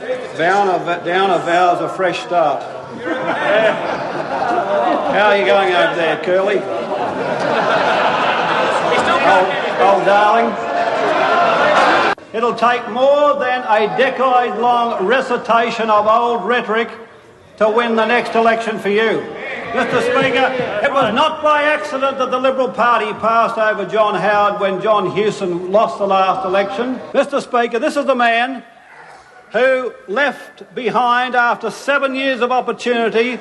Downer vows a fresh start. How are you going over there, Curly? Old darling. It'll take more than a decade-long recitation of old rhetoric to win the next election for you. Mr. Speaker, it was not by accident that the Liberal Party passed over John Howard when John Hewson lost the last election. Mr. Speaker, this is the man who left behind, after 7 years of opportunity,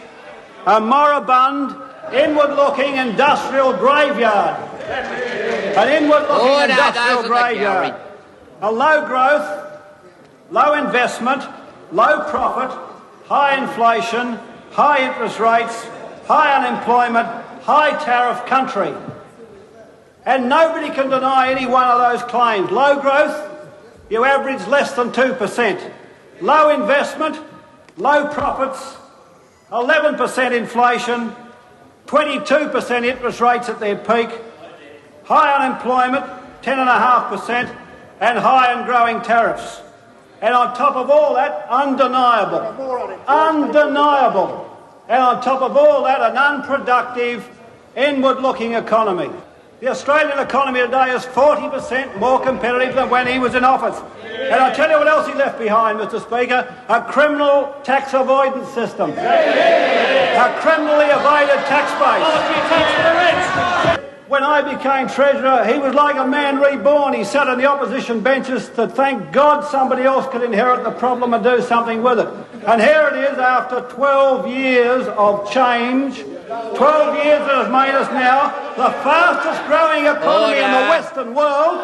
a moribund, inward-looking industrial graveyard. An inward-looking industrial graveyard. A low growth, low investment, low profit, high inflation, high interest rates, high unemployment, high tariff country. And nobody can deny any one of those claims. Low growth, you average less than 2%. Low investment, low profits, 11% inflation, 22% interest rates at their peak, high unemployment, 10.5%, and high and growing tariffs. And on top of all that, undeniable. And on top of all that, an unproductive, inward-looking economy. The Australian economy today is 40% more competitive than when he was in office. And I'll tell you what else he left behind, Mr. Speaker, a criminal tax avoidance system. A criminally evaded tax base. When I became Treasurer, he was like a man reborn. He sat on the opposition benches to thank God somebody else could inherit the problem and do something with it. And here it is, after 12 years of change, 12 years that has made us now the fastest growing economy in the Western world,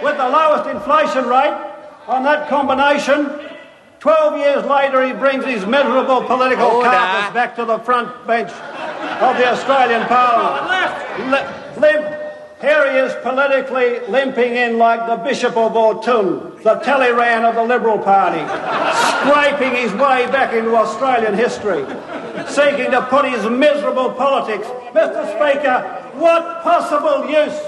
with the lowest inflation rate on that combination. 12 years later, he brings his miserable political carcass back to the front bench of the Australian Parliament. Here he is politically limping in like the Bishop of Autun, the Talleyrand of the Liberal Party, scraping his way back into Australian history, seeking to put his miserable politics. Mr. Speaker, what possible use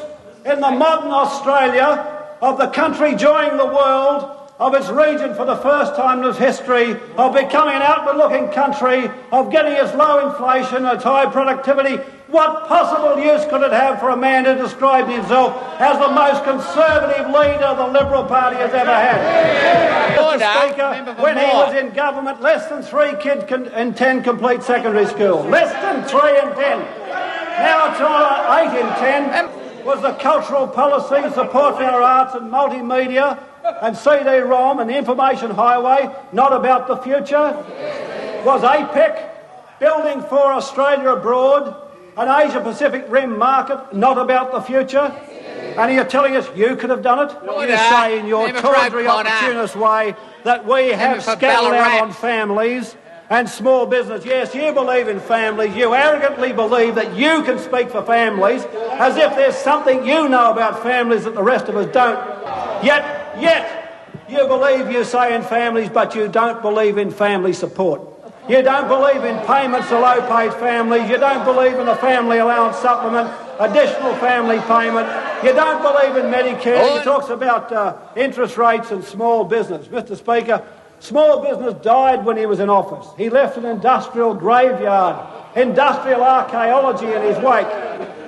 in the modern Australia of the country joining the world, of its region for the first time in its history, of becoming an outward-looking country, of getting its low inflation, its high productivity, what possible use could it have for a man who described himself as the most conservative leader the Liberal Party has ever had? Mr. Speaker, when he was in government, less than 3 kids in 10 complete secondary school. Less than 3 in 10. Now it's on 8 in 10. Was the cultural policy, support for our arts and multimedia, and CD-ROM and the information highway not about the future? Was APEC, building for Australia abroad, an Asia-Pacific Rim market, not about the future? And you're telling us you could have done it? You say in your tawdry, opportunist way that we have scattered out on families and small business. Yes, you believe in families. You arrogantly believe that you can speak for families as if there's something you know about families that the rest of us don't. Yet you believe, you say, in families, but you don't believe in family support. You don't believe in payments to low-paid families. You don't believe in a family allowance supplement, additional family payment. You don't believe in Medicare. He talks about interest rates and small business. Mr. Speaker, small business died when he was in office. He left an industrial graveyard, industrial archaeology in his wake.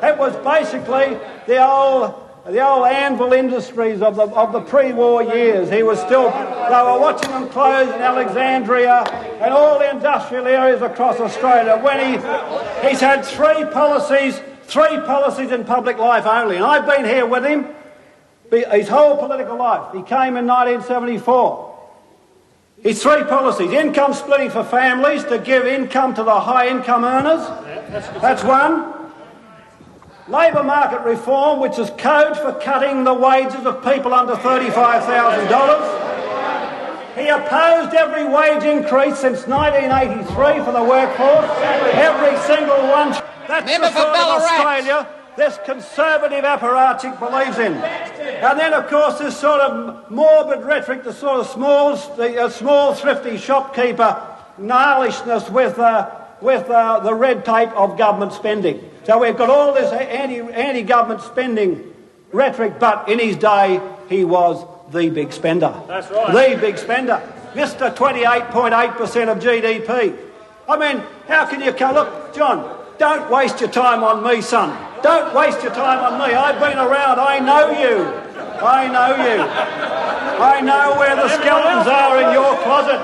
It was basically the old anvil industries of the pre-war years. They were watching them close in Alexandria and all the industrial areas across Australia. When he's had three policies in public life only. And I've been here with him his whole political life. He came in 1974. His three policies: income splitting for families to give income to the high income earners. That's one. Labour market reform, which is code for cutting the wages of people under $35,000. He opposed every wage increase since 1983 for the workforce. Every single one. That's the sort of Australia this conservative apparatchik believes in. And then, of course, this sort of morbid rhetoric, the sort of small, thrifty shopkeeper gnarlishness with the red tape of government spending. So we've got all this anti-government spending rhetoric, but in his day, he was the big spender. That's right. The big spender. Mr. 28.8% of GDP. I mean, how can you come... Look, John, don't waste your time on me, son. Don't waste your time on me. I've been around. I know you. I know you. I know where the skeletons are in your closet.